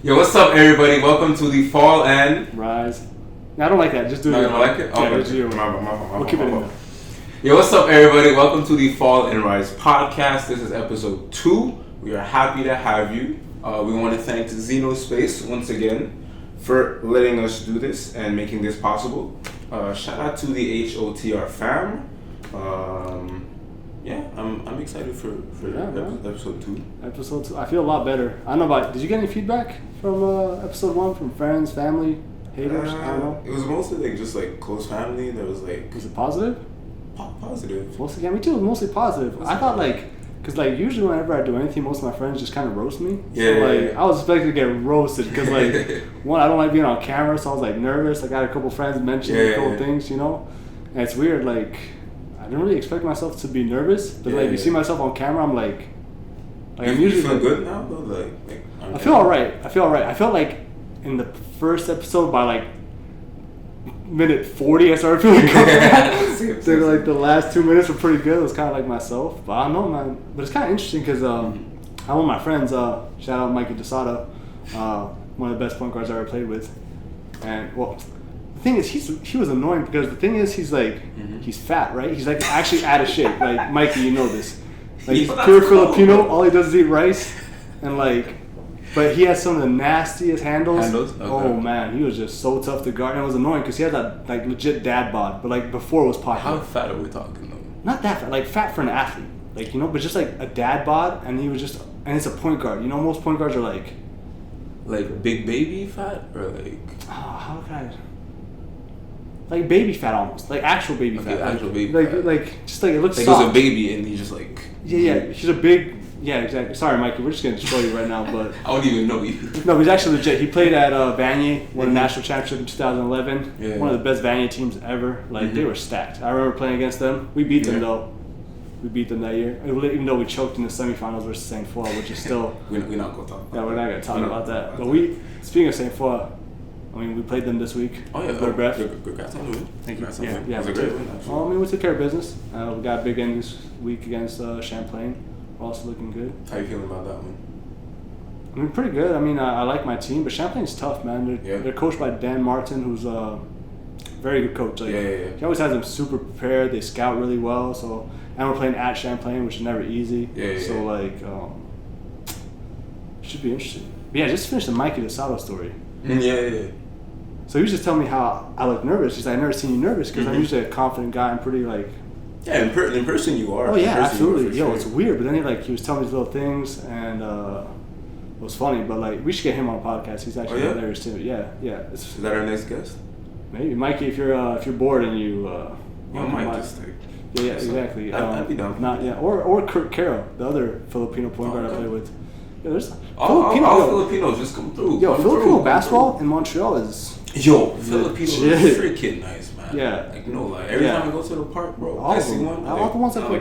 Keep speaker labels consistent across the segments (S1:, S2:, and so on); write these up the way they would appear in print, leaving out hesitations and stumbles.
S1: Yo, what's up, everybody? Welcome to the Fall and
S2: Rise. No, I don't like that. Just do it.
S1: No, you don't like it?
S2: Yeah,
S1: Okay.
S2: just do it. We'll keep it in there.
S1: Yo, what's up, everybody? Welcome to the Fall and Rise podcast. This is episode 2. We are happy to have you. We want to thank Xenospace once again for letting us do this and making this possible. Shout out to the HOTR fam. I'm excited for episode 2.
S2: Episode 2. I feel a lot better. I don't know about. Did you get any feedback from episode 1 from friends, family, haters? I don't know.
S1: It was mostly just close family. There was
S2: Was it positive?
S1: Positive.
S2: Mostly, yeah, me too. It was mostly positive. I thought because usually whenever I do anything, most of my friends just kind of roast me.
S1: Yeah.
S2: I was expecting to get roasted because one, I don't like being on camera, so I was nervous. I got a couple friends mentioning a couple things, and it's weird. I didn't really expect myself to be nervous, but you see myself on camera, I'm I'm usually.
S1: You feel good now though?
S2: I feel alright. I felt like in the first episode by minute 40, I started feeling good. So the last 2 minutes were pretty good. It was kind of like myself, but I don't know, man. But it's kind of interesting because one of my friends, shout out Mikey DeSato, one of the best point guards I ever played with, and the thing is he was annoying because the thing is he's he's fat, right? He's actually out of shape. Mikey, you know this. He's pure Filipino. All he does is eat rice, and but he has some of the nastiest handles. Okay. Oh man, he was just so tough to guard. And it was annoying because he had that legit dad bod, but before it was popular.
S1: How fat are we talking though?
S2: Not that fat, fat for an athlete, but just a dad bod, and he was just, and it's a point guard. Most point guards are
S1: big baby fat or
S2: how can I? Baby fat almost, actual baby fat.
S1: Actual baby
S2: fat. Just it looks soft.
S1: He was a baby and he just
S2: Yeah, he's a big. Yeah, exactly. Sorry, Mikey, we're just gonna destroy you right now, but
S1: I don't even know you.
S2: No, he's actually legit. He played at Vanier, won a national championship in 2011. Yeah. One of the best Vanier teams ever. They were stacked. I remember playing against them. We beat them though. We beat them that year, even though we choked in the semifinals versus St. Foy, which is still.
S1: we're not gonna talk about.
S2: Yeah, we're not gonna talk about that. But speaking of St. Foy, we played them this week.
S1: Oh yeah,
S2: congrats on the win. Thank you. Yeah, it was a great win. We took care of business. We got a big end this week against Champlain. We're also looking good.
S1: How you feeling about that one?
S2: Pretty good. I like my team, but Champlain's tough, man. They're coached by Dan Martin, who's a very good coach. He always has them super prepared. They scout really well. So, and we're playing at Champlain, which is never easy. So should be interesting. But yeah, just finished the Mikey DeSato story.
S1: Yeah.
S2: So he was just telling me how I look nervous. He's like, I've never seen you nervous because I'm usually a confident guy. I'm pretty
S1: Yeah, in person you are.
S2: Oh yeah, absolutely. Yo, it's weird, but then he was telling me these little things, and it was funny. But we should get him on a podcast. He's actually hilarious too. Yeah.
S1: Is that our next guest?
S2: Maybe Mikey, if you're bored and you
S1: might just
S2: yeah, exactly.
S1: I'd be down.
S2: Or Kurt Caro, the other Filipino point guard I play with. Yeah, there's
S1: all Filipinos just come through.
S2: Yo, Filipino basketball in Montreal is
S1: Filipinos are freaking nice, man.
S2: Yeah.
S1: Every time I go to the park, bro,
S2: all
S1: I
S2: of
S1: see
S2: them.
S1: one.
S2: All the ones that play.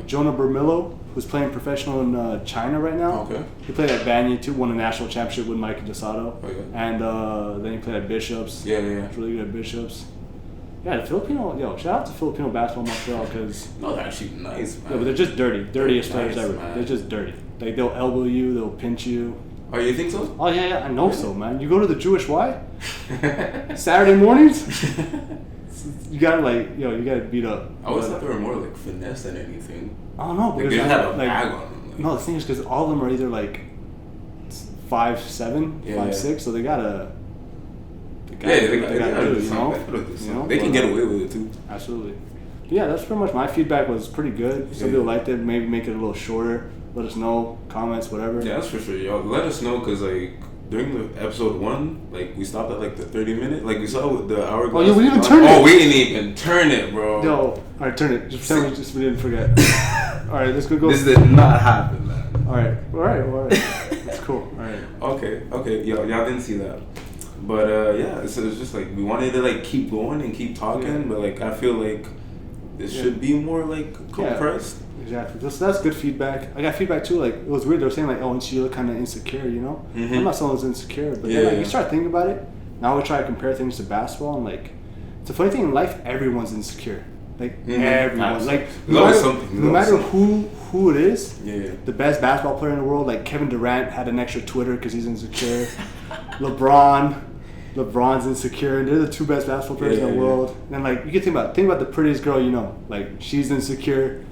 S2: Jonah Bermillo, who's playing professional in China right now.
S1: Okay.
S2: He played at Vanier too, won a national championship with Mikey DeSato.
S1: Okay.
S2: And then he played at Bishops.
S1: Yeah.
S2: He's really good at Bishops. Yeah, the Filipino. Shout out to Filipino basketball in Montreal because.
S1: No, they're actually nice, man.
S2: Yeah, but they're just dirtiest players ever. Man. They're just dirty. They'll elbow you, they'll pinch you.
S1: Oh, you think so?
S2: Oh yeah, I know so, man. You go to the Jewish Y Saturday mornings. You gotta beat up.
S1: I always thought they were more finesse than anything.
S2: I don't know because
S1: they have a bag on them.
S2: No, the thing is because all of them are either 5'7", 5'6", so they gotta. They gotta do, you know?
S1: They can get away with it too.
S2: Absolutely. But yeah, that's pretty much my feedback was pretty good. Some people liked it. Maybe make it a little shorter. Let us know, comments, whatever.
S1: Yeah, that's for sure, y'all. Let us know because during the episode 1, we stopped at the 30-minute. We saw the hour.
S2: Oh yeah, we didn't even turn it.
S1: Oh, we didn't even turn it, bro.
S2: Yo, all right, turn it. Just tell me, we didn't forget. All right, let's go.
S1: This did not happen, man.
S2: All right. That's cool. All right.
S1: Okay. Y'all didn't see that, but so it's just we wanted to keep going and keep talking, but I feel this should be more compressed.
S2: Yeah. Exactly. That's good feedback. I got feedback too. It was weird. They were saying you look kind of insecure.
S1: Mm-hmm.
S2: I'm not someone who's insecure, but then you start thinking about it. Now we try to compare things to basketball, and it's a funny thing in life. Everyone's insecure. Everyone.
S1: Absolutely.
S2: No matter who who it is.
S1: Yeah.
S2: The best basketball player in the world, like Kevin Durant had an extra Twitter because he's insecure. LeBron's insecure, and they're the two best basketball players in the world. And like you can think about the prettiest girl you know, like she's insecure.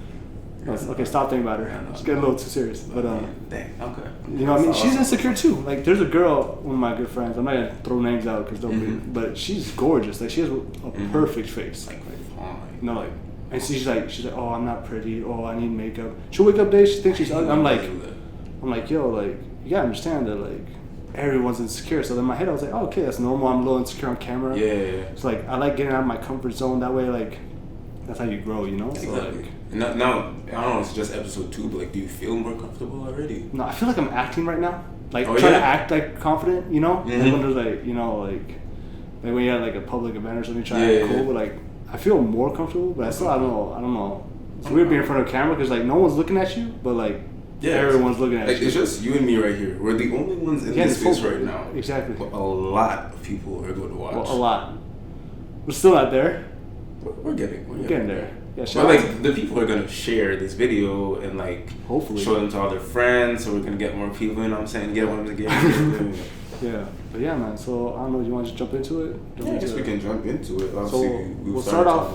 S2: Okay, stop thinking about her. It's getting a little too serious. But
S1: Dang, okay.
S2: you know what I mean? She's insecure too. Like there's a girl, one of my good friends. I'm not gonna throw names out because but she's gorgeous. Like she has a perfect face.
S1: Like fine.
S2: No, like, and she's like, oh, I'm not pretty. Oh, I need makeup. She'll wake up days, she thinks she's ugly. I'm like, yo, like you gotta understand that like everyone's insecure. So in my head I was like, oh, okay, that's normal. I'm a little insecure on camera.
S1: Yeah.
S2: It's like I like getting out of my comfort zone. That way, like that's how you grow, you know.
S1: Exactly.
S2: So, like,
S1: now, I don't know, it's just episode 2, but like, do you feel more comfortable already?
S2: No, I feel like I'm acting right now. Like,
S1: trying
S2: to act, like, confident, you know?
S1: Mm-hmm.
S2: Like, when there's, like, you know, like when you're at, like, a public event or something, trying to act cool, but, like, I feel more comfortable, but I still, I don't know. It's weird being in front of a camera because, like, no one's looking at you, but, like, everyone's looking at you.
S1: It's just you and me right here. We're the only ones in this space right now.
S2: Exactly.
S1: But a lot of people are going to watch.
S2: Well, a lot. We're still not there.
S1: We're getting there.
S2: Yeah,
S1: but like the people are gonna share this video and like
S2: hopefully
S1: show them to all their friends, so we're gonna get more people. You know what I'm saying? Get one of the games.
S2: Yeah, but yeah, man. So I don't know. You want to just jump into it?
S1: I guess we can jump into it.
S2: Obviously, so we'll start off.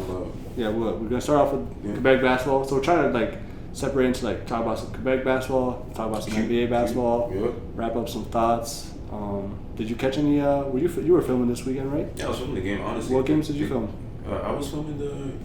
S2: We're gonna start off with Quebec basketball. So we're trying to like separate into like talk about some Quebec basketball, talk about some NBA basketball, wrap up some thoughts. Did you catch any? You were filming this weekend, right?
S1: Yeah, I was filming the game. Honestly,
S2: what games did you film?
S1: I was filming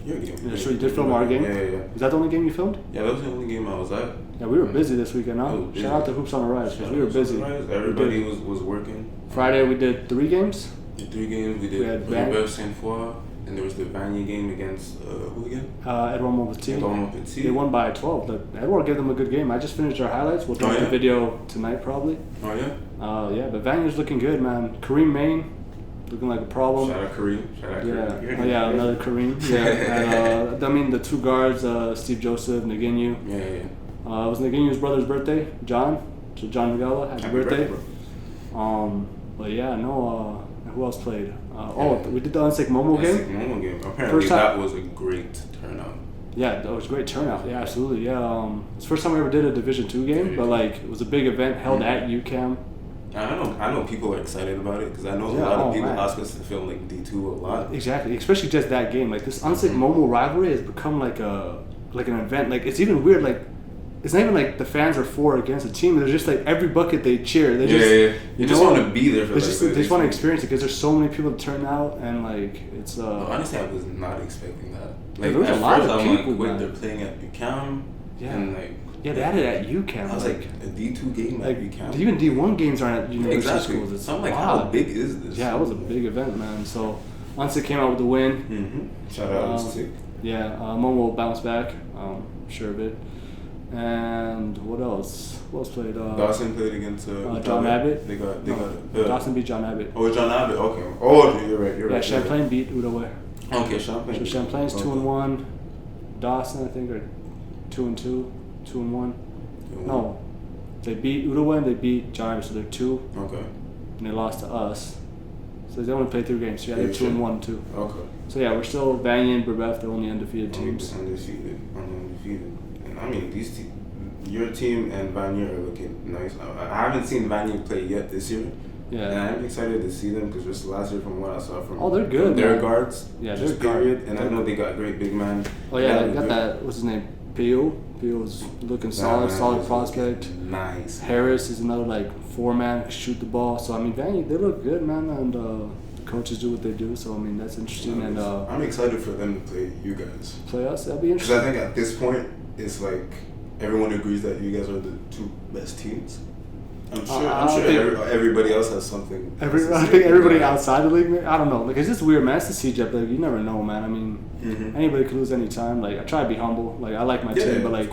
S1: your game.
S2: Yeah, so you did film our game?
S1: Yeah.
S2: Is that the only game you filmed?
S1: Yeah, that was the only game I was at.
S2: Yeah, we were busy this weekend, huh? Shout out to Hoops on the Rise, because we were busy.
S1: Everybody was working.
S2: Friday we did 3 games.
S1: We did Raptors Saint Foy, and there was the Vanier game against, who again?
S2: Edouard Montpetit. They won by 12. Edouard gave them a good game. I just finished our highlights. We'll drop the video tonight probably.
S1: Oh, yeah?
S2: Yeah, but Vanier's looking good, man. Kareem Maine. Looking like a problem.
S1: Shout out Kareem.
S2: Yeah, another Kareem. Yeah, and, I mean the 2 guards, Steve Joseph, Naginu.
S1: Yeah.
S2: It was Naginu's brother's birthday, John. So John Nagala, happy birthday. But yeah, no. Who else played? We did the RSEQ Momo game.
S1: Apparently that was a great turnout.
S2: Yeah, that was a great turnout. Yeah, absolutely. Yeah, it's the first time we ever did a Division II game, but like it was a big event held at UCAM.
S1: I know people are excited about it because I know a lot of people ask us to film like D2 a lot.
S2: Exactly, especially just that game. Like this RSEQ Momo rivalry has become like an event. Like it's even weird. Like it's not even like the fans are for or against a team. They're just like every bucket they cheer. They
S1: You just want to be there for.
S2: They just want to experience it because there's so many people to turn out and like it's.
S1: Honestly, I was not expecting that.
S2: Like there was a lot of people.
S1: I'm like, wait, they're playing at UCAM.
S2: Yeah.
S1: And like.
S2: Yeah, they had it at UCAM.
S1: I was like a D2 game at UCAM.
S2: Even D1 games aren't at university schools.
S1: So I'm like, how big is this?
S2: Yeah, it was a big event, man. So RSEQ came out with the win.
S1: Shout out RSEQ.
S2: Yeah, Momo bounced back. Sure of it. And what else? Who else played?
S1: Dawson played against
S2: John Abbott.
S1: Dawson
S2: beat John Abbott.
S1: Oh, John Abbott. Okay. Oh, you're right.
S2: Yeah, Champlain beat Outaouais.
S1: Okay, Champlain.
S2: So Champlain's 2-1. Dawson, I think, are 2-2. 2-1. No, they beat Outaouais and they beat John Abbott, so they're 2.
S1: Okay.
S2: And they lost to us. So they only played 3 games. So yeah, they're 2-1 too.
S1: Okay.
S2: So yeah, we're still Vanier and Brebeuf, the only undefeated teams.
S1: Undefeated. And I mean, your team and Vanier are looking nice. I haven't seen Vanier play yet this year.
S2: Yeah.
S1: And I'm excited to see them because just last year from what I saw from
S2: they're good.
S1: Their guards.
S2: Yeah,
S1: just period. And I know they got great big man.
S2: Oh yeah, they got that. What's his name? Pio's looking solid prospect.
S1: Nice.
S2: Harris is another like 4-man, shoot the ball. So I mean, Vanier, they look good, man, and the coaches do what they do. So I mean, that's interesting. And
S1: I'm excited for them to play you guys.
S2: Play us? That'd be interesting.
S1: Because I think at this point, it's like everyone agrees that you guys are the 2 best teams. I'm sure everybody else has something.
S2: I think everybody outside the league, I don't know. Like, it's just weird, man. It's the CEGEP. Like, you never know, man. I mean, anybody could lose any time. Like, I try to be humble. Like, I like my team, but like,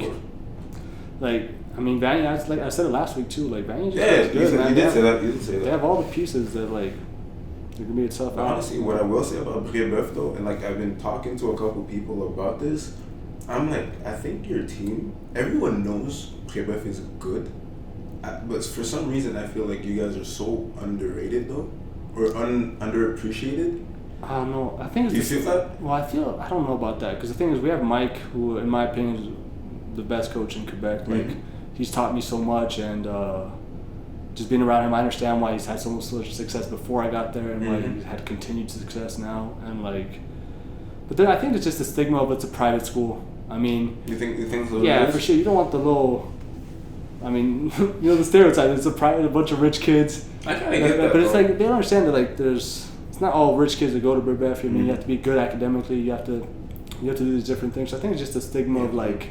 S2: I mean, Vanier. Like I said it last week too. Like, Vanier just good, man.
S1: You did say that.
S2: They have all the pieces that like it can be a tough.
S1: Honestly, what I will say about Brebeuf though, and like I've been talking to a couple people about this, I'm like, I think your team. Everyone knows Brebeuf is good. But for some reason, I feel like you guys are so underrated, though, or underappreciated.
S2: I don't know. I think it's.
S1: Do you feel that?
S2: Well, I don't know about that because the thing is, we have Mike, who, in my opinion, is the best coach in Quebec. Like, he's taught me so much, and just being around him, I understand why he's had so much success before I got there, and why he's had continued success now. And like, but then I think it's just the stigma of it's a private school. I mean,
S1: you think so?
S2: Yeah, for sure. You don't want the little. I mean, the stereotype. It's a bunch of rich kids.
S1: I kind of get that.
S2: But it's like they don't understand that like it's not all rich kids that go to Birdbath. I mean, you have to be good academically. You have to do these different things. So I think it's just a stigma of like,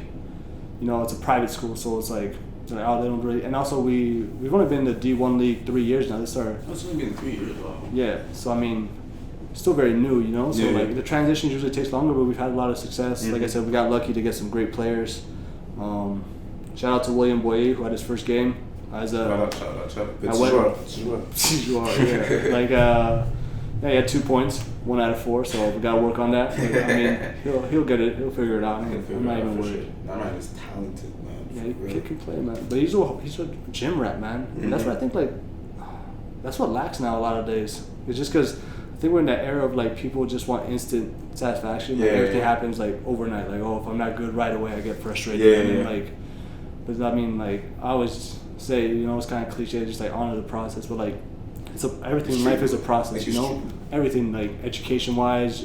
S2: it's a private school, so it's like they don't really. And also we've only been in the D1 league 3 years now. This is our.
S1: It's only been 3 years. Wow.
S2: Yeah. So I mean, still very new, So like the transition usually takes longer, but we've had a lot of success. Like I said, we got lucky to get some great players. Shout out to William Boye, who had his first game as a.
S1: Shout out.
S2: He had 2 points, 1 out of 4. So we gotta work on that. But, I mean, he'll get it. He'll figure it out. I'm not even worried.
S1: That man is talented, man.
S2: Yeah, he can play, man. But he's a gym rat, man. And that's what I think. Like, that's what lacks now a lot of days. It's just because I think we're in that era of like people just want instant satisfaction. Like everything happens like overnight. Like, if I'm not good right away, I get frustrated. Like, but I mean, like I always say, it's kind of cliche, just like honor the process. But like, everything in life is a process. Everything like education wise,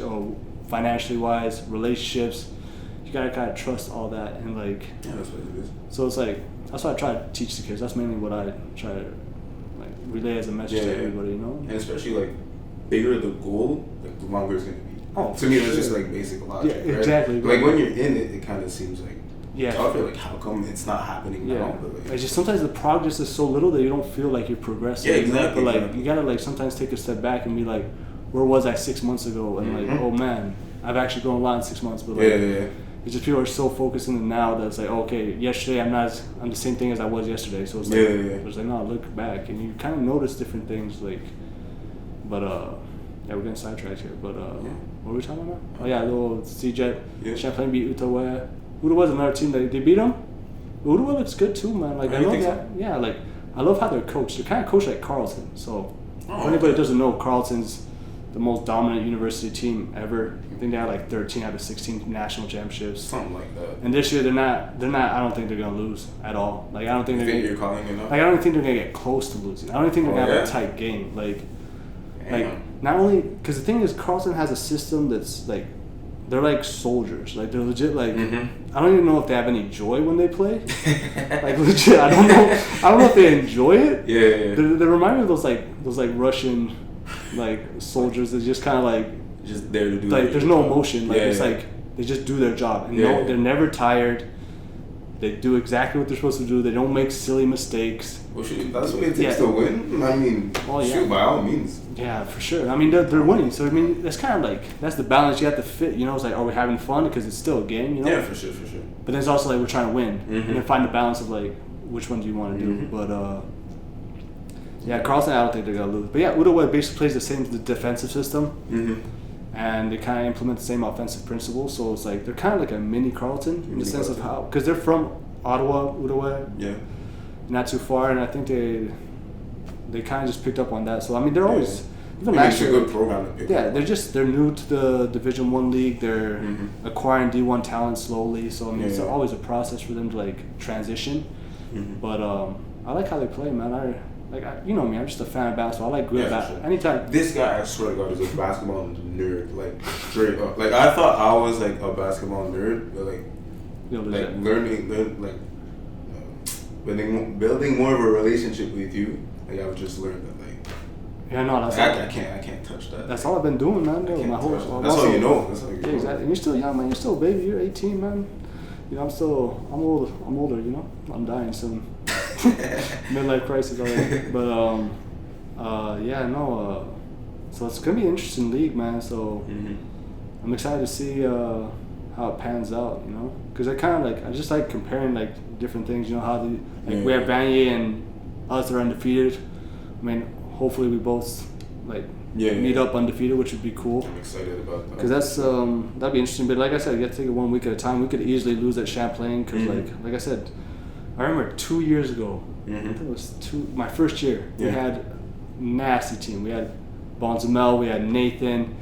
S2: financially wise, relationships. You gotta kind of trust all that and like.
S1: Yeah, that's what it is.
S2: So it's like that's what I try to teach the kids. That's mainly what I try to like relay as a message to everybody.
S1: And especially like bigger the goal, like the longer it's gonna be. To me, that's just like basic logic.
S2: Yeah, exactly.
S1: Right? Like when you're in it, it kind of seems like.
S2: Yeah.
S1: So I feel like how come it's not happening now? But like,
S2: it's just sometimes the progress is so little that you don't feel like you're progressing.
S1: Yeah, exactly.
S2: But like you gotta like sometimes take a step back and be like, where was I 6 months ago? And like, oh man, I've actually grown a lot in 6 months. But like, it's just people are so focused in the now that it's like, okay, yesterday I'm the same thing as I was yesterday. So it's like, it's like no, look back and you kind of notice different things like, but we're getting sidetracked here. But what were we talking about? Oh yeah, little CEGEP. Yeah. Champlain beat Outaouais. Outaouais another team that they beat them. Outaouais looks good too, man. Like I love that. So? Yeah, like I love how they're coached. They're kind of coached like Carleton. So if anybody doesn't know, Carleton's the most dominant university team ever. I think they had like 13 out of 16 national championships.
S1: Something like that.
S2: And this year they're not. I don't think they're gonna lose at all. Like I don't think
S1: you're calling it up?
S2: Like I don't think they're gonna get close to losing. I don't think they're gonna have a tight game. Like not only because the thing is Carleton has a system that's like. They're like soldiers. Like they're legit. Like I don't even know if they have any joy when they play. Like legit, I don't know. I don't know if they enjoy it.
S1: Yeah.
S2: They remind me of those like Russian like soldiers that just kind of like
S1: just there to do.
S2: Like there's no emotion. Like it's like they just do their job and they're never tired. They do exactly what they're supposed to do. They don't make silly mistakes.
S1: Well, shoot, that's what it takes to win. I mean, shoot, by all means.
S2: Yeah, for sure. I mean, they're winning. So, I mean, that's kind of like, that's the balance you have to fit. It's like, are we having fun? Because it's still a game,
S1: Yeah, for sure.
S2: But then it's also like we're trying to win. And then find the balance of like, which one do you want to do? But, Carleton, I don't think they're going to lose. But yeah, Outaouais basically plays the same defensive system. And they kind of implement the same offensive principles. So it's like, they're kind of like a mini Carleton in the sense of how, because they're from Ottawa, Outaouais.
S1: Yeah.
S2: Not too far. And I think they kind of just picked up on that. So, I mean, they're always...
S1: Even last year, a good program to pick up.
S2: They're new to the Division I league. They're acquiring D1 talent slowly. So, I mean, it's always a process for them to, like, transition. But I like how they play, man. You know me, I'm just a fan of basketball. I like good basketball. Sure. Anytime.
S1: This guy, I swear to God, is a basketball nerd. Like, straight up. Like, I thought I was, like, a basketball nerd. But, building more of a relationship with you. Like, I've just learned that,
S2: yeah, no, that's
S1: I can't touch that.
S2: That's all I've been doing, man. My whole
S1: that's all you know. That's all you know.
S2: Exactly. And you're still young, man. You're still a baby. You're 18, man. I'm older. I'm dying soon. Midlife crisis already. But so it's gonna be an interesting league, man. So I'm excited to see how it pans out. Because I just like comparing like different things. How we have Vanier and us that are undefeated. I mean. Hopefully we both meet up undefeated, which would be cool.
S1: I'm excited about that.
S2: Because that'd be interesting. But like I said, you got to take it 1 week at a time. We could easily lose at Champlain because like I said, I remember 2 years ago. I think it was my first year. We had nasty team. We had Bonzamel. We had Nathan.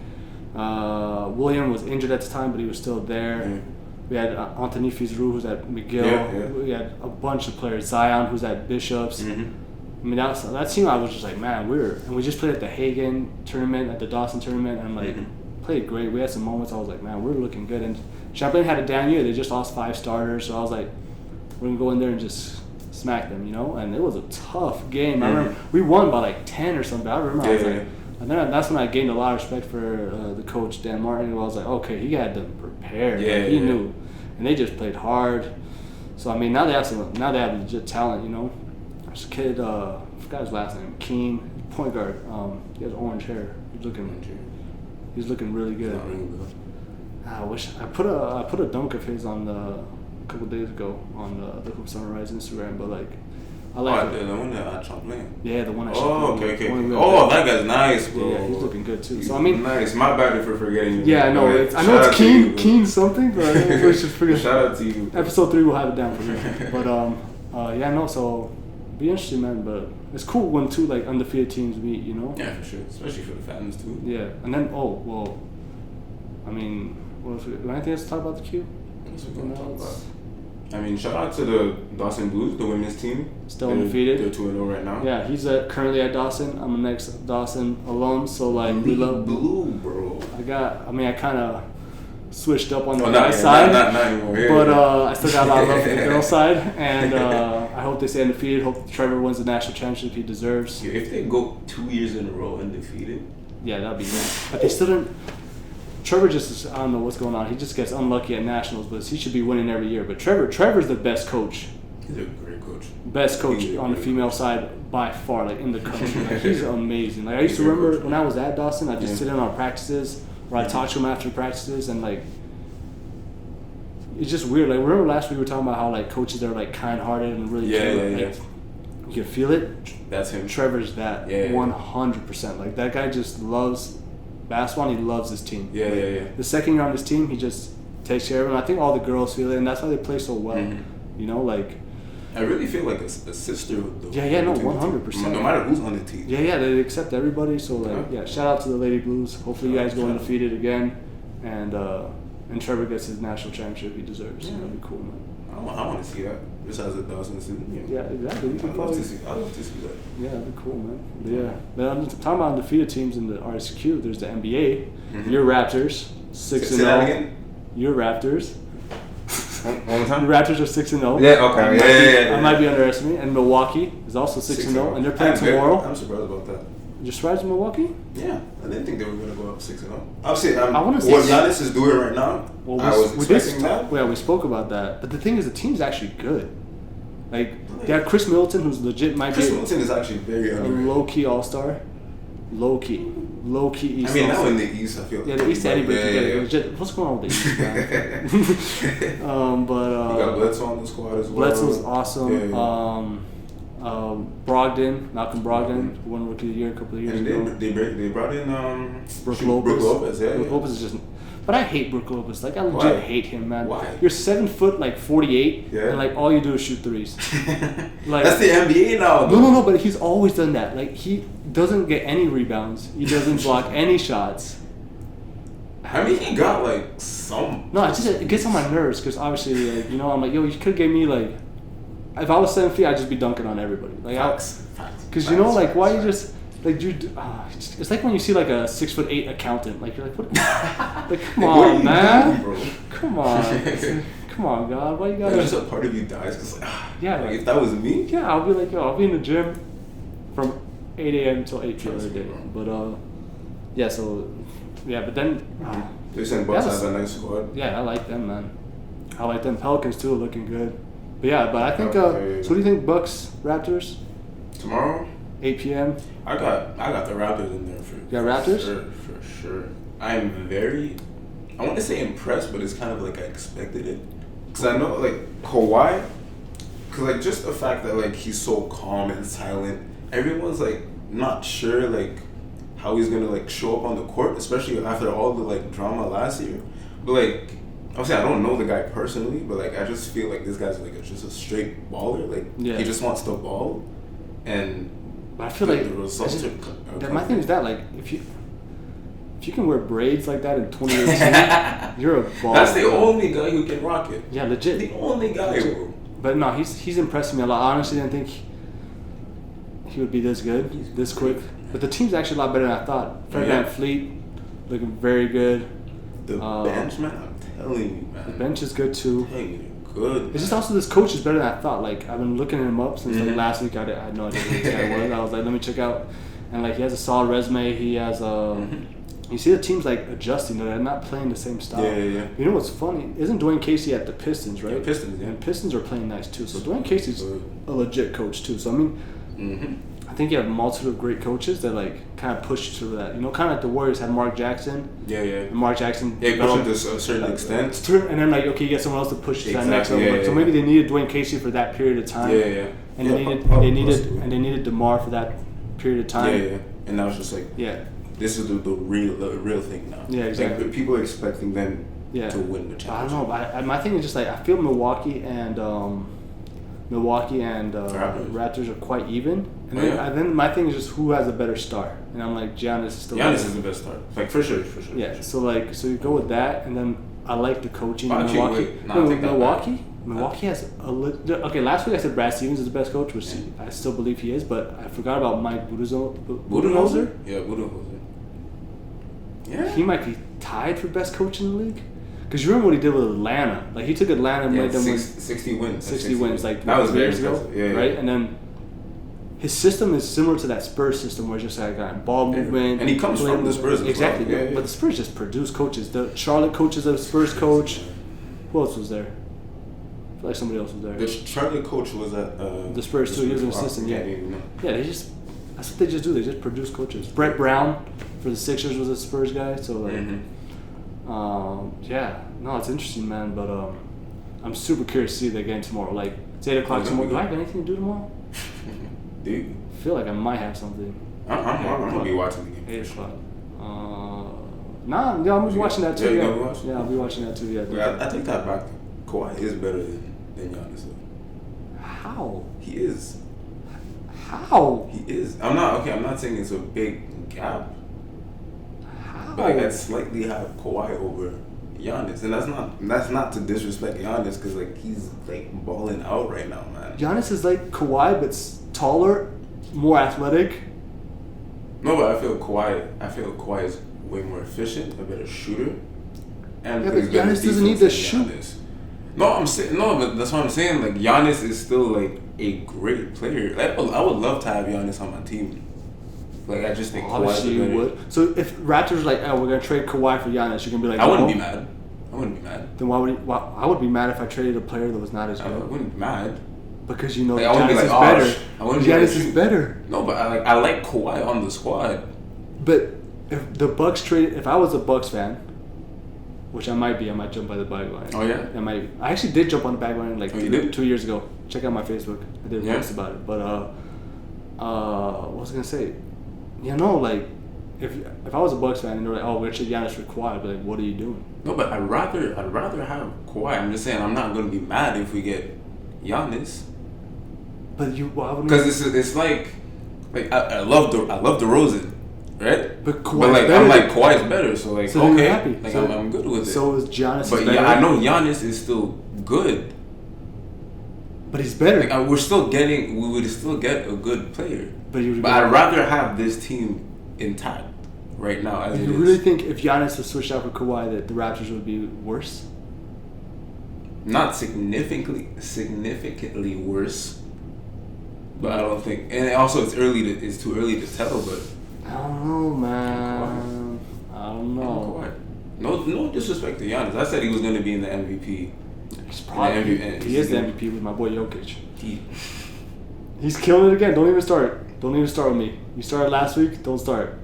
S2: William was injured at the time, but he was still there. We We had Anthony Fizru, who's at McGill.
S1: Yeah.
S2: We had a bunch of players. Zion, who's at Bishops. I mean, that team, I was just like, man, and we just played at the Hagen tournament, at the Dawson tournament, and like played great. We had some moments. I was like, man, we're looking good. And Champlain had a down year. They just lost 5 starters, so I was like, we're gonna go in there and just smack them, And it was a tough game. I remember we won by like 10 or something. I remember I was like, and then that's when I gained a lot of respect for the coach Dan Martin. I was like, okay, he had them prepared. He knew, and they just played hard. So I mean, now they have legit talent. There's a kid, I forgot his last name, Keen, point guard. He has orange hair. He's looking really good. I wish I put a dunk of his on a couple days ago on the Raptors Instagram, but like I like
S1: the one that Champlain.
S2: Yeah, the one that.
S1: Oh, okay. That guy's nice, bro.
S2: Yeah, he's looking good too. So I mean,
S1: nice. My bad for forgetting.
S2: Yeah, I know it's Keen something, but we should forget.
S1: Shout out to you.
S2: Episode 3 we'll have it down for you. But so be interesting, man. But it's cool when 2 like undefeated teams meet,
S1: Yeah, for sure, especially for the fans too.
S2: Yeah, and then I mean, what else? Anything else to talk about the Q?
S1: What's we gonna talk about? I mean, shout out to the Dawson Blues, the women's team.
S2: Still undefeated.
S1: They're 2-0 right now.
S2: Yeah, he's currently at Dawson. I'm an ex-Dawson alum, so like we love
S1: blue, bro.
S2: I kind of switched up on the guys side,
S1: not anymore. Yeah,
S2: but I still got a lot of love for the girls side, and I hope they stay undefeated. Hope Trevor wins the national championship he deserves.
S1: Yeah, if they go 2 years in a row undefeated,
S2: yeah, that'd be nice. But they still didn't. Trevor I don't know what's going on. He just gets unlucky at nationals, but he should be winning every year. But Trevor's the best coach.
S1: He's a great coach.
S2: Best coach on the female side by far, like in the country. Like, he's amazing. Like I used to remember when I was at Dawson, I just sit in on practices, or I talk to him after practices, and like it's just weird. Like remember last week we were talking about how like coaches are like kind-hearted and really care. Like, you can feel it.
S1: That's him.
S2: Trevor's that 100%. Like that guy just loves basketball and he loves his team. The second year on his team, he just takes care of him. I think all the girls feel it, and that's why they play so well. Like
S1: I really feel like a sisterhood though.
S2: 100%.
S1: No matter who's on the team.
S2: They accept everybody. So like, shout out to the Lady Blues. Hopefully you guys go undefeated again, and Trevor gets his national championship he deserves. That'd be cool, man.
S1: I want to see that. Just as a Dawson student.
S2: Yeah, exactly.
S1: I'd love to see that.
S2: Yeah, that'd be cool, man. But I'm talking about undefeated teams in the RSEQ. There's the NBA. Your Raptors, 6-0. Your Raptors.
S1: One more time.
S2: The Raptors are 6-0.
S1: Yeah. Okay.
S2: I might be underestimating. And Milwaukee is also 6-0, and they're playing tomorrow.
S1: I'm surprised about that.
S2: You're surprised in Milwaukee?
S1: Yeah, I didn't think they were gonna go up 6-0. Obviously,
S2: I want to say
S1: what Giannis is doing right now.
S2: Well,
S1: I was expecting that.
S2: Yeah, we spoke about that. But the thing is, the team's actually good. Like they have Chris Middleton, who's legit
S1: Chris Middleton is actually very underrated.
S2: A low-key all-star. Low-key East.
S1: I mean, now in the East, I feel like
S2: the East anybody can get it. Legit. What's going on with the East, man?
S1: You got Bledsoe on the squad as well.
S2: Bledsoe's awesome. Brogdon, Malcolm Brogdon, won Rookie of the Year a couple of years ago.
S1: They brought in
S2: Brook
S1: Lopez.
S2: Brook Lopez is just. But I hate Brook Lopez. Like I legit hate him, man.
S1: Why?
S2: You're 7 foot, like 48, and like all you do is shoot threes. Like
S1: that's the NBA now.
S2: No. But he's always done that. Like he doesn't get any rebounds. He doesn't block any shots.
S1: I mean, he got like some.
S2: No, it gets on my nerves because obviously, like, I'm like, yo, you could give me like. If I was 7 feet, I'd just be dunking on everybody. Like, because like, why you just like, dude? It's like when you see like a 6'8" accountant. Like, you're like, what? Like, come on, man. Doing, come on, come on, God. Why you gotta?
S1: Just a part of you dies because
S2: like,
S1: if that was me,
S2: I'll be like, I'll be in the gym from 8 a.m. till 8 p.m. every day. But but then
S1: they said Bucks have a nice squad.
S2: Yeah, I like them, man. I like them. Pelicans too are looking good. But I think. So what do you think, Bucks, Raptors?
S1: Tomorrow,
S2: 8 p.m.
S1: I got the Raptors in there for.
S2: You got Raptors?
S1: For sure. I'm very. I want to say impressed, but it's kind of like I expected it, because I know like Kawhi, because like just the fact that like he's so calm and silent, everyone's like not sure like how he's gonna like show up on the court, especially after all the like drama last year. But like. Obviously, I don't know the guy personally, but like I just feel like this guy's like just a straight baller. Like he just wants the ball, and
S2: but I feel like
S1: the results
S2: my thing is that like if if you can wear braids like that in 2018, you're a baller.
S1: That's the only guy who can rock it.
S2: Yeah, legit.
S1: The only guy, bro.
S2: But no, he's impressing me a lot. I honestly didn't think he would be this good, this quick. But the team's actually a lot better than I thought. Fred VanVleet looking very good.
S1: The bench, man, I'm telling you, man.
S2: The bench is good too.
S1: Good.
S2: It's just also this coach is better than I thought. Like I've been looking him up since like last week. I had no idea who this guy was. I was like, let me check out. And like he has a solid resume. He has you see the team's like adjusting. They're not playing the same style.
S1: Yeah.
S2: You know what's funny? Isn't Dwayne Casey at the Pistons, right?
S1: Yeah, Pistons, yeah.
S2: And Pistons are playing nice too. So Dwayne Casey's a legit coach too. So I mean, I think you have a multitude of great coaches that like kind of push you to that. You know, kind of like the Warriors had Mark Jackson.
S1: Yeah.
S2: And Mark Jackson.
S1: Yeah, pushed him to a certain extent.
S2: And then like, okay, you get someone else to push you to that next level. So maybe they needed Dwayne Casey for that period of time.
S1: Yeah.
S2: And they needed DeMar for that period of time.
S1: Yeah. And now it's just like, this is the real thing now.
S2: Yeah, exactly.
S1: Like, people are expecting them to win the championship.
S2: I don't know. My thing is just like I feel Milwaukee and Raptors are quite even. And then my thing is just who has a better star. And I'm like, Giannis is still.
S1: Giannis is the best star. Like for sure.
S2: Yeah. So you go with that, and then I like the coaching.
S1: Milwaukee.
S2: Milwaukee has okay. Last week I said Brad Stevens is the best coach, which I still believe he is, but I forgot about Mike Budenholzer.
S1: Yeah, Budenholzer. Yeah.
S2: He might be tied for best coach in the league. Because you remember what he did with Atlanta? Like he took Atlanta and made them win
S1: 60 wins.
S2: 60 wins, like
S1: that was
S2: 3
S1: very
S2: years ago, right? And then his system is similar to that Spurs system, where it's just like ball movement.
S1: And he comes from the Spurs.
S2: Exactly.
S1: Well.
S2: But the Spurs just produce coaches. The Charlotte coach is a Spurs coach. Who else was there? I feel like somebody else was there.
S1: The Charlotte coach was at
S2: the Spurs too. He was an assistant. Yeah, they just that's what they just do. They just produce coaches. Brett Brown for the Sixers was a Spurs guy. So like, no, it's interesting, man. But I'm super curious to see that game tomorrow. Like it's 8 o'clock tomorrow. Do I have anything to do tomorrow?
S1: Do you?
S2: I feel like I might have something.
S1: I'm gonna be watching the game.
S2: 8 o'clock. I'm gonna be watching that too. Yeah, I'll be watching that too. Yeah.
S1: I take that back. Kawhi is better than Giannis.
S2: How?
S1: He is.
S2: How?
S1: He is. I'm not saying it's a big gap.
S2: How?
S1: But I slightly have Kawhi over Giannis, and that's not to disrespect Giannis, because like he's like balling out right now, man.
S2: Giannis is like Kawhi, but taller, more athletic.
S1: No, but I feel Kawhi is way more efficient, a better shooter. And
S2: but Giannis doesn't need to shoot.
S1: But that's what I'm saying. Like Giannis is still like a great player. I would love to have Giannis on my team. Like I just think
S2: obviously you would. So if Raptors are like, oh, we're gonna trade Kawhi for Giannis, you're gonna be like,
S1: I wouldn't be mad.
S2: Then I would be mad if I traded a player that was not as good.
S1: I wouldn't be mad.
S2: Because you know
S1: like,
S2: Giannis is better. Giannis is better.
S1: No, but I like Kawhi on the squad.
S2: But if the Bucks if I was a Bucks fan, which I might be, I might jump by the bandwagon.
S1: Oh yeah.
S2: I actually did jump on the bandwagon like 2 years ago. Check out my Facebook. I did a post about it. But what was I gonna say? You know, like if I was a Bucks fan and they're like, oh, we're gonna trade Giannis for Kawhi, I'd be like, what are you doing? No,
S1: but I'd rather have Kawhi. I'm just saying I'm not gonna be mad if we get Giannis.
S2: But
S1: because it's like I love DeRozan, right?
S2: But
S1: I'm like Kawhi's better, so like
S2: so
S1: okay,
S2: happy.
S1: like
S2: so,
S1: I'm good with it.
S2: So is Giannis?
S1: But
S2: better?
S1: I know Giannis is still good.
S2: But he's better.
S1: Like, we would still get a good player. But I'd rather have this team intact right now. As
S2: you really think if Giannis was switched out for Kawhi that the Raptors would be worse?
S1: Not significantly worse. But I don't think, and also it's too early to tell. But
S2: I don't know, man. I don't know.
S1: No disrespect to Giannis. I said he was going to be in the MVP.
S2: He is the MVP with my boy Jokic. He's killing it again. Don't even start. Don't even start with me. You started last week. Don't start.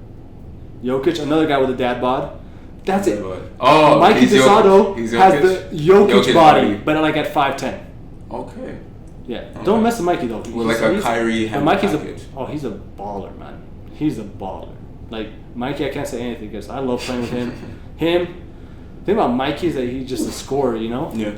S2: Jokic, another guy with a dad bod. That's it.
S1: Oh,
S2: Mikey DeSado has the Jokic body, but like at 5'10".
S1: Okay.
S2: Yeah. Okay. Don't mess with Mikey though.
S1: Well, like a Kyrie
S2: Mikey's he's a baller, man. He's a baller. Like Mikey, I can't say anything because I love playing with him. The thing about Mikey is that he's just a scorer, you know?
S1: Yeah.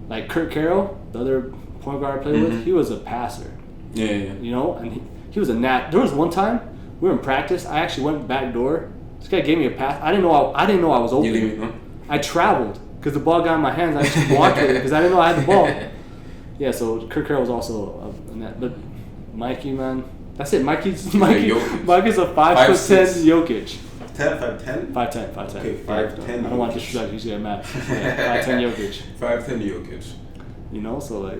S2: Like Kurt Carroll, the other point guard I played with, he was a passer.
S1: Yeah.
S2: You know, and he was a nat. There was one time we were in practice. I actually went back door This guy gave me a pass. I didn't know I was open.
S1: You didn't know?
S2: I traveled because the ball got in my hands. I just walked with it because I didn't know I had the ball. Yeah, so Kirk Carroll was also in that. But Mikey, man, that's it. Mikey's a 5'10" Jokic.
S1: 5'10"?
S2: 5'10".
S1: Okay, 5'10".
S2: I don't want to distract you. Get mad. Yeah, 5'10" Jokic.
S1: 5'10" Jokic.
S2: You know, so like.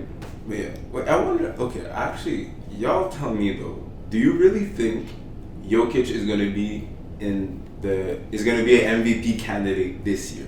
S1: Yeah. Wait, I wonder. Okay, actually, y'all tell me though. Do you really think Jokic is gonna be an MVP candidate this year?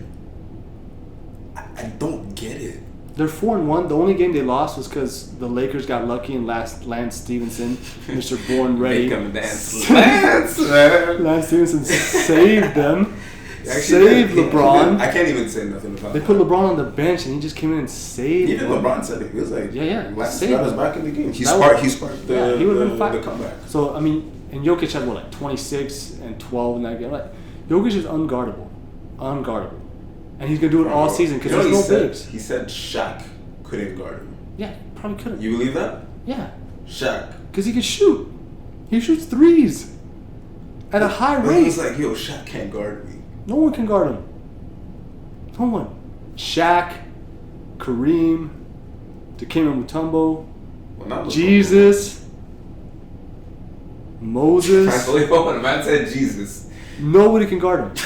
S1: I don't get it.
S2: They're 4-1. The only game they lost was because the Lakers got lucky and Lance Stevenson, Mr. Born Ready.
S1: Make him dance. Lance, man.
S2: Lance Stevenson saved them. Saved LeBron.
S1: I can't even say nothing about
S2: They
S1: that.
S2: put LeBron on the bench and he just came in and saved
S1: Even
S2: them.
S1: LeBron said it. He was like, Lance
S2: saved
S1: got us
S2: them.
S1: back in the game. He
S2: That
S1: sparked
S2: was-
S1: the,
S2: he would have been
S1: the
S2: fine.
S1: comeback.
S2: So, I mean, and Jokic had, 26 and 12 in that game. Like, Jokic is unguardable. Unguardable. And he's going to do it all season because there's no bigs.
S1: He said Shaq couldn't guard him.
S2: Yeah, probably couldn't.
S1: You believe that?
S2: Yeah.
S1: Shaq.
S2: Because he can shoot. He shoots threes at a high
S1: But
S2: rate.
S1: he's like, yo, Shaq can't guard me.
S2: No one can guard him. No one. Shaq, Kareem, Dikembe Mutombo,
S1: Well, not
S2: Jesus, Moses.
S1: Wait, hold on. The man said Jesus.
S2: Nobody can guard him.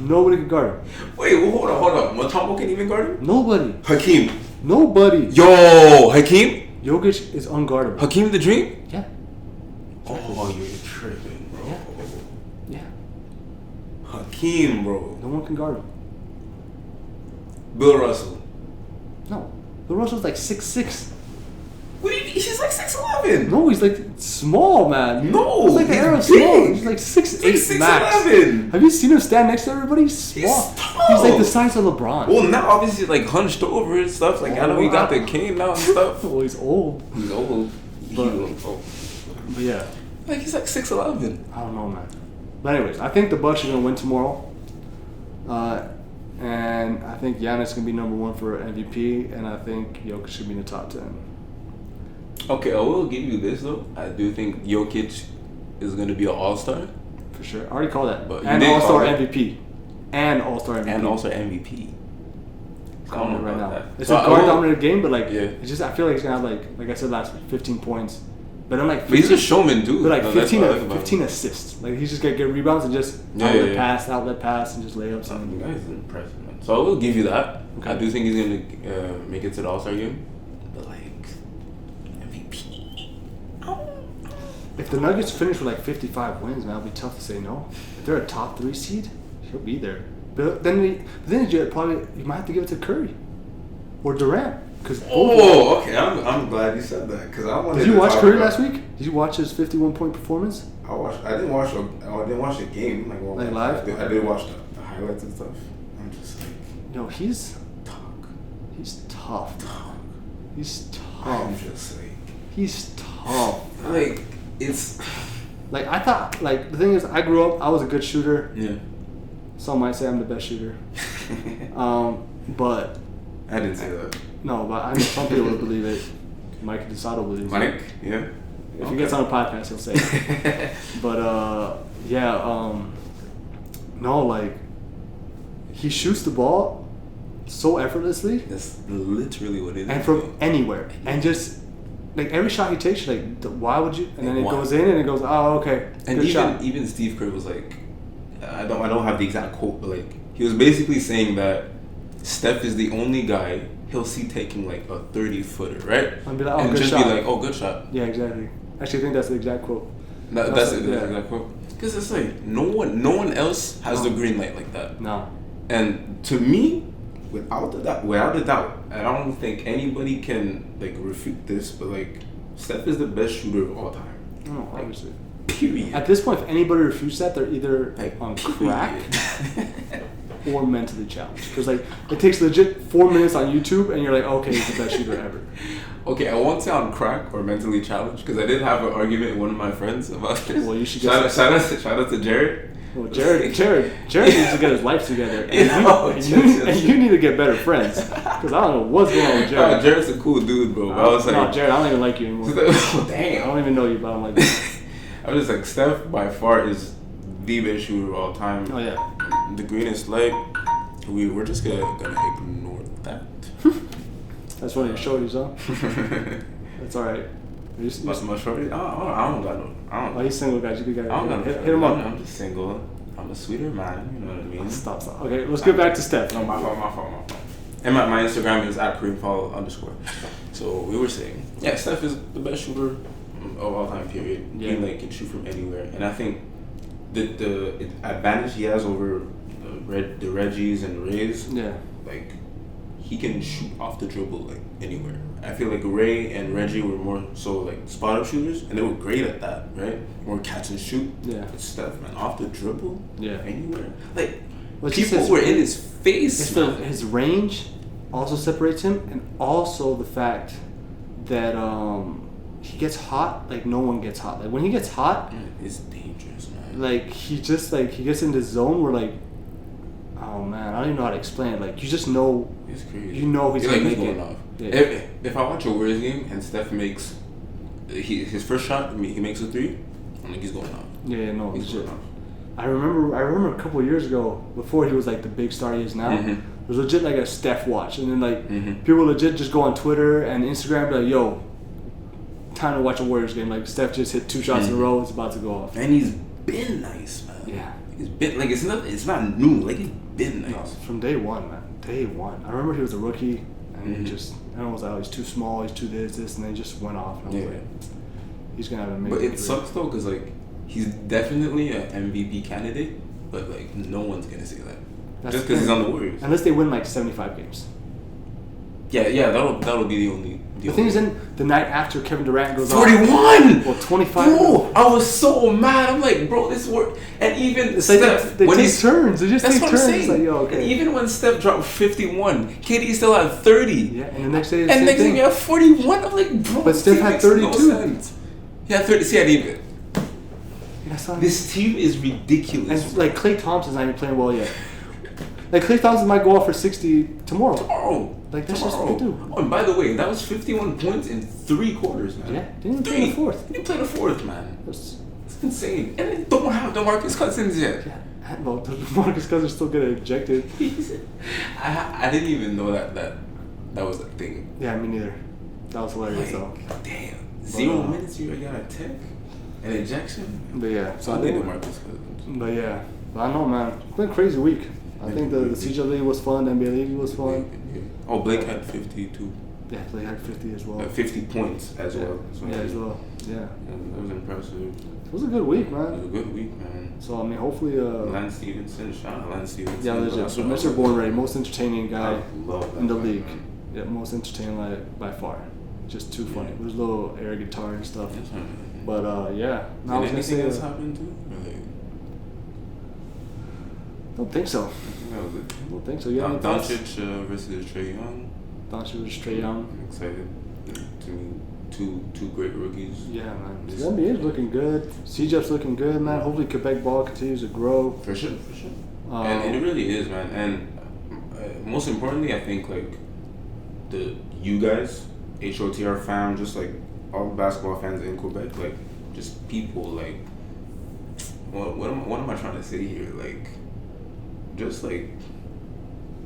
S2: Nobody can guard him.
S1: Wait, well, hold on. Mutombo can even guard him?
S2: Nobody.
S1: Hakeem.
S2: Nobody.
S1: Yo, Hakeem?
S2: Jokic is unguardable.
S1: Hakeem the Dream?
S2: Yeah.
S1: Oh, you're tripping, bro.
S2: Yeah.
S1: Hakeem, bro.
S2: No one can guard him.
S1: Bill Russell.
S2: No. Bill Russell's like 6'6".
S1: What do you mean? He's like 6'11".
S2: No, he's like small, man.
S1: No,
S2: he's like an
S1: he's
S2: era
S1: big.
S2: small. He's like 6'8"
S1: He's
S2: max.
S1: 6'11".
S2: Have you seen him stand next to everybody? He's small.
S1: He's tall.
S2: He's like the size of LeBron.
S1: Well, now obviously like hunched over and stuff. Like I know he got the cane now and stuff.
S2: Well, he's old.
S1: He's old.
S2: But yeah,
S1: Like he's like 6'11".
S2: I don't know, man. But anyways, I think the Bucks are gonna win tomorrow. And I think Giannis is gonna be number 1 for MVP, and I think Jokic should be in the top 10.
S1: Okay, I will give you this though. I do think Jokic is going to be an all-star.
S2: For sure. I already called that.
S1: But you
S2: And
S1: did
S2: All-Star
S1: call it.
S2: MVP. And All-Star MVP.
S1: And also MVP.
S2: Calling it right now.
S1: That.
S2: It's
S1: So
S2: a
S1: I will-
S2: guard-dominated game, but
S1: Yeah.
S2: it's just I feel like he's gonna have like I said last week, 15 points. But I'm like,
S1: But he's a showman, dude.
S2: but like
S1: No, that's
S2: 15,
S1: what I like about
S2: 15
S1: him.
S2: assists. Like he's just gonna get rebounds and just outlet pass, and just layups.
S1: The
S2: And
S1: guy's impressive, man. So I will give you that.
S2: Okay.
S1: I do think he's going to make it to the All-Star game. But like, MVP.
S2: if the Nuggets finish with like 55 wins, man, it'll be tough to say no. If they're a top 3 seed, he'll be there. But then you might have to give it to Curry or Durant.
S1: Oh, okay. I'm glad you said that because I wanted.
S2: Did you
S1: to
S2: watch
S1: talk
S2: Curry
S1: about-
S2: last week? Did you watch his 51-point performance?
S1: I didn't watch the game
S2: Like live?
S1: I did watch the highlights and stuff. I'm just like,
S2: No, he's
S1: talk.
S2: tough. He's
S1: I'm
S2: tough.
S1: just like,
S2: He's tough.
S1: like it's
S2: Like I thought. Like the thing is, I grew up. I was a good shooter.
S1: yeah.
S2: Some might say I'm the best shooter. But
S1: I didn't say that.
S2: no, but I know some people would believe it. Mike DeSato believes it.
S1: Mike, yeah.
S2: If he gets on a podcast, he'll say it. But no, like he shoots the ball so effortlessly
S1: That's literally what it is.
S2: and from anywhere, and just like every shot he takes, you're like, why would you? And then it
S1: Why?
S2: goes in, and it goes, oh, okay,
S1: And
S2: good shot.
S1: even Steve Kerr was like, I don't have the exact quote, but like he was basically saying that Steph is the only guy he'll see taking like a 30-footer, right?
S2: And be like, oh,
S1: and
S2: good
S1: just
S2: shot.
S1: be like, oh, good shot.
S2: Yeah, exactly. Actually, I think that's the exact quote.
S1: That's the
S2: yeah.
S1: exact quote. Because it's like no one else has the green light like that.
S2: No.
S1: And to me, without a doubt, I don't think anybody can like refute this, but like Steph is the best shooter of all time.
S2: No, obviously.
S1: Period.
S2: At this point, if anybody refutes that, they're either
S1: Like,
S2: on
S1: period.
S2: crack or mentally challenged. Because like it takes legit 4 minutes on YouTube, and you're like, okay, he's the best shooter ever.
S1: Okay, I won't say on crack or mentally challenged because I did have an argument with one of my friends about this.
S2: Well, you should
S1: shout
S2: get
S1: out to Jared.
S2: Well, Jared needs to get his life together, and,
S1: Yeah,
S2: you need to get better friends. Because I don't know what's going on with Jared.
S1: Jared's a cool dude, bro. I was like,
S2: no, Jared, I don't even like you anymore. I
S1: damn.
S2: don't even know you, but I'm like,
S1: I was just like, Steph by far is the best shooter of all time.
S2: Oh yeah.
S1: The greenest light. We're just gonna ignore that.
S2: That's one of your shorties, huh? That's all right.
S1: My shorty? I don't got no.
S2: Oh, he's single, guys. You
S1: I don't got
S2: hit him up.
S1: I'm just single. I'm a sweeter man. You know what I mean?
S2: Stop. Okay, let's get back to Steph.
S1: No, my fault. And my Instagram is @KareemFall_. So we were saying, yeah, Steph is the best shooter of all time. Period.
S2: Yeah.
S1: He can shoot from anywhere, and I think the advantage he has over the Reggies and Rays.
S2: Yeah.
S1: Like, he can shoot off the dribble anywhere. I feel like Ray and Reggie were more so spot up shooters, and they were great at that, right? More catch and shoot.
S2: Yeah.
S1: But Steph, man, off the dribble, anywhere. People were in his face.
S2: His range also separates him, and also the fact that he gets hot like no one gets hot. Like when he gets hot,
S1: it's dangerous, man.
S2: Like he gets in this zone where oh man, I don't even know how to explain it. Like you just know.
S1: It's crazy.
S2: You know he's gonna make
S1: going
S2: it.
S1: Off.
S2: Yeah.
S1: If I watch a Warriors game and Steph makes his first shot, he makes a three, I'm like, he's going off.
S2: Yeah, no,
S1: he's
S2: legit.
S1: going off.
S2: I remember a couple of years ago, before he was the big star he is now.
S1: Mm-hmm.
S2: It was legit a Steph watch, and then people legit just go on Twitter and Instagram, be like, "Yo, time to watch a Warriors game." Like Steph just hit 2 shots in a row, it's about to go off.
S1: And he's been nice, man.
S2: Yeah,
S1: he's been it's not new. He's been nice.
S2: No, from day one, man. Day one. I remember he was a rookie, and he just everyone was like, "Oh, he's too small. He's too this," and then he just went off. And I was like, he's gonna have an amazing.
S1: But it sucks though, cause he's definitely an MVP candidate, but no one's gonna say that.
S2: That's
S1: just because he's on the Warriors.
S2: Unless they win 75 games.
S1: Yeah, that'll be the only.
S2: The thing is, then the night after Kevin Durant goes
S1: 41!
S2: off. Well, 25.
S1: Bro, I was so mad. I'm like, bro, this work. And even
S2: it's
S1: Steph,
S2: they
S1: when
S2: take turns. They just
S1: that's
S2: take
S1: what
S2: turns.
S1: I'm saying.
S2: It's like, yo, okay.
S1: And even when Steph dropped 51, KD still had 30.
S2: Yeah, and the next day,
S1: and next thing you have 41. I'm like, bro,
S2: but Steph had 32.
S1: No sense. He had 30. See, I didn't even.
S2: Yeah,
S1: this team is ridiculous.
S2: And Klay Thompson's not even playing well yet. Klay Thompson might go off for 60 tomorrow. That's just what they do.
S1: Oh, and by the way, that was 51 points in 3 quarters, man.
S2: Yeah, didn't even play the fourth.
S1: He didn't play the fourth, man. It's insane. And they don't have DeMarcus Cousins yet.
S2: Yeah, well, DeMarcus Cousins still getting ejected.
S1: I didn't even know that was a thing.
S2: Yeah, me neither. That was hilarious, though.
S1: Damn. 0 minutes you got a tech? An ejection?
S2: But yeah.
S1: So I think DeMarcus Cousins.
S2: But yeah. But I know, man. It's been a crazy week. I think the CEGEP League was fun, the NBA League was fun.
S1: Yeah. Oh, Blake had 50 too.
S2: Yeah, Blake had 50 as well.
S1: 50 points as well.
S2: Yeah, as well. Yeah.
S1: That was impressive.
S2: It was a good week, man.
S1: It was a good week, man.
S2: So, I mean, hopefully...
S1: Lance Stevenson, shout out Lance Stevenson.
S2: Yeah, legit. So, Mr. Born Ready, most entertaining guy in the league.
S1: Man.
S2: Yeah, most entertaining by far. Just too funny. With his little air guitar and stuff.
S1: Yes,
S2: but, yeah.
S1: Did anything else happen too?
S2: Don't think so.
S1: That was it.
S2: I don't think so. Yeah.
S1: Doncic versus Trae Young.
S2: Doncic versus Trae Young.
S1: I'm excited. To me, two great rookies.
S2: Yeah, man. The NBA is looking good. CEGEP's looking good, man. Hopefully Quebec ball continues to grow.
S1: For sure. And it really is, man. And most importantly, I think you guys, HOTR fam, just all the basketball fans in Quebec, just people what am I trying to say here? Just I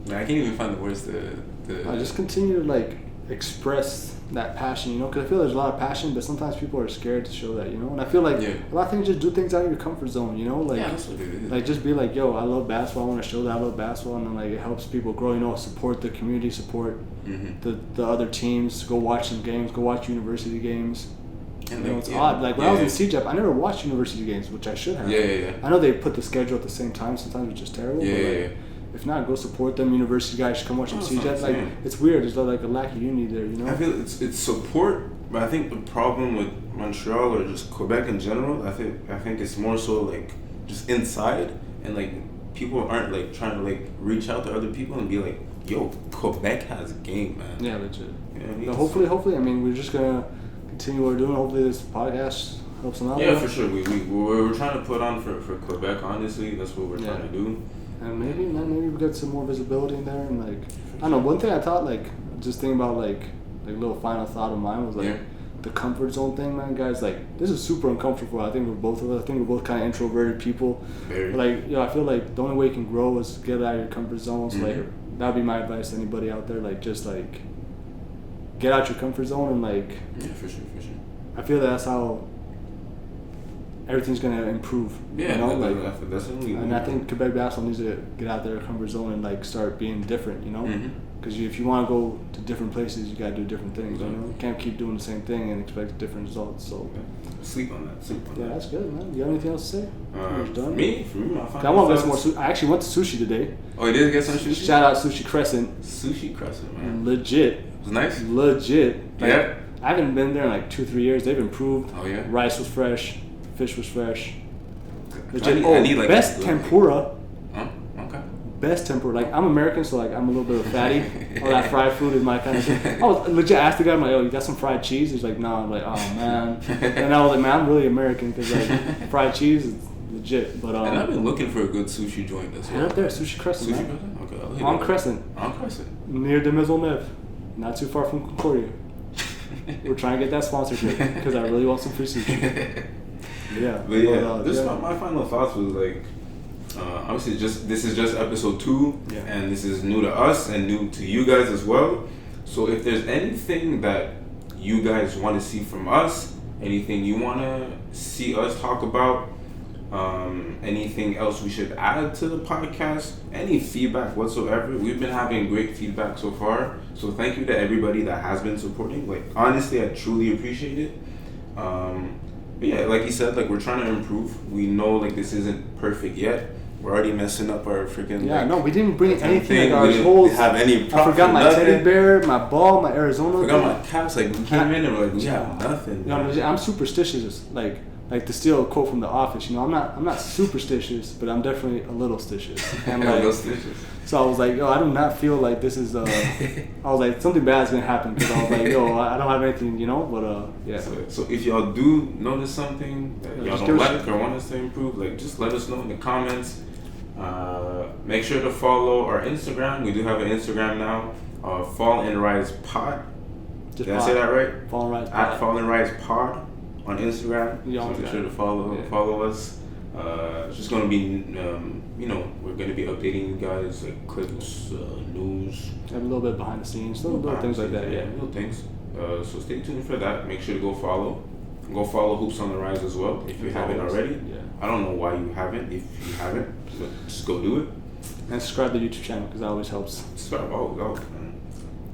S1: can't even find the words to
S2: I just continue to express that passion, because I feel there's a lot of passion, but sometimes people are scared to show that, and I feel a lot of things, just do things out of your comfort zone,
S1: that's what it is.
S2: Just be yo, I love basketball, I want to show that I love basketball, and then it helps people grow, support the community, support the other teams, go watch some games, go watch university games. And it's odd. When I was in CEGEP, I never watched university games, which I should have.
S1: Yeah.
S2: I know they put the schedule at the same time sometimes, which is terrible.
S1: Yeah.
S2: If not, go support them. University guys should come watch them. CEGEP. It's weird. There's a lack of unity there,
S1: I feel it's support, but I think the problem with Montreal or just Quebec in general, I think it's more so just inside, and people aren't trying to reach out to other people and be yo, Quebec has a game, man.
S2: Yeah, legit. Hopefully, I mean, we're just gonna continue what we're doing. Hopefully this podcast helps them out.
S1: Yeah, for sure. We're trying to put on for Quebec, honestly. That's what we're trying to do.
S2: And maybe we get some more visibility in there. And I don't know, one thing I thought, just thinking about little final thought of mine was the the comfort zone thing, man, guys, like, this is super uncomfortable. I think we're both kind of introverted people.
S1: Very.
S2: Like, I feel like the only way you can grow is get out of your comfort zone. So, like, that'd be my advice to anybody out there. Like, just, like, get out your comfort zone and, like...
S1: Yeah, for sure.
S2: I feel that's how everything's going to improve.
S1: Yeah,
S2: you know?
S1: that's only...
S2: And I think Quebec basketball needs to get out their comfort zone and, like, start being different, you know? Because if you want to go to different places, you got to do different things, you know? You can't keep doing the same thing and expect different results, so...
S1: Sleep on that.
S2: Yeah, that's good, man. You have anything else to say?
S1: For me,
S2: I want to get some more sushi. I actually went to sushi today.
S1: Oh, you did get some sushi?
S2: Shout out Sushi Crescent.
S1: Sushi Crescent, man.
S2: Legit.
S1: It was nice?
S2: Legit. Like,
S1: yeah?
S2: I haven't been there in like 2-3 years. They've improved.
S1: Oh, yeah?
S2: Rice was fresh. Fish was fresh.
S1: Legit.
S2: I need like best tempura.
S1: Huh? Okay.
S2: Best tempura. Like, I'm American, so like I'm a little bit of a fatty. All that fried food is my kind of thing. I was legit asked the guy, I'm like, "Oh, you got some fried cheese?" He's like, "No." I'm like, "Oh man." And I was like, "Man, I'm really American because like fried cheese is legit." But
S1: and I've been looking for a good sushi joint as well.
S2: Head up there, Sushi Crescent.
S1: Sushi
S2: man.
S1: Crescent? Okay.
S2: On Crescent.
S1: On Crescent.
S2: Near de Maisonneuve. Not too far from Concordia. We're trying to get that sponsorship because I really want some free sushi. Yeah.
S1: But yeah, this my final thoughts was like, obviously this is just episode 2, and this is new to us and new to you guys as well. So if there's anything that you guys want to see from us, anything you want to see us talk about, anything else we should add to the podcast, any feedback whatsoever, we've been having great feedback so far. So thank you to everybody that has been supporting. Like, honestly, I truly appreciate it. But yeah, like you said, like, we're trying to improve. We know like this isn't perfect yet. We're already messing up our freaking
S2: no, we didn't bring anything. Like,
S1: we didn't have any.
S2: I forgot my teddy bear, my ball, my Arizona.
S1: I forgot my caps. Like, we came in and we're like, we have nothing.
S2: No, I'm superstitious. Like to steal a quote from The Office, you know, I'm not superstitious, but I'm definitely a little stitious. And like, so I was like, yo, I do not feel like this is. I was like, something bad's gonna happen because I was like, yo, I don't have anything, you know. But yeah.
S1: So if y'all do notice something that y'all don't like or want us to improve, like, just let us know in the comments. Make sure to follow our Instagram. We do have an Instagram now. Fall&Rise Pod. Did I say that right?
S2: Fall&Rise Pod.
S1: At Fall&Rise Pod on Instagram.
S2: So
S1: make sure to follow us. It's just gonna be, we're gonna be updating you guys, like, clips, news.
S2: Have a little bit behind the scenes, little things like that. Yeah,
S1: little things. So stay tuned for that. Make sure to go follow. Go follow Hoops on the Rise as well if you haven't already. Yeah. I don't know why you haven't. If you haven't, but just go do it.
S2: And subscribe to the YouTube channel because that always helps.
S1: Subscribe, man.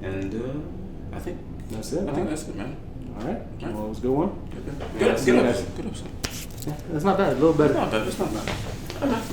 S1: And I think
S2: that's it.
S1: I think that's it, man.
S2: All right. Well, it was a good one.
S1: Good episode.
S2: Yeah, that's not bad. A little better.
S1: It's not bad.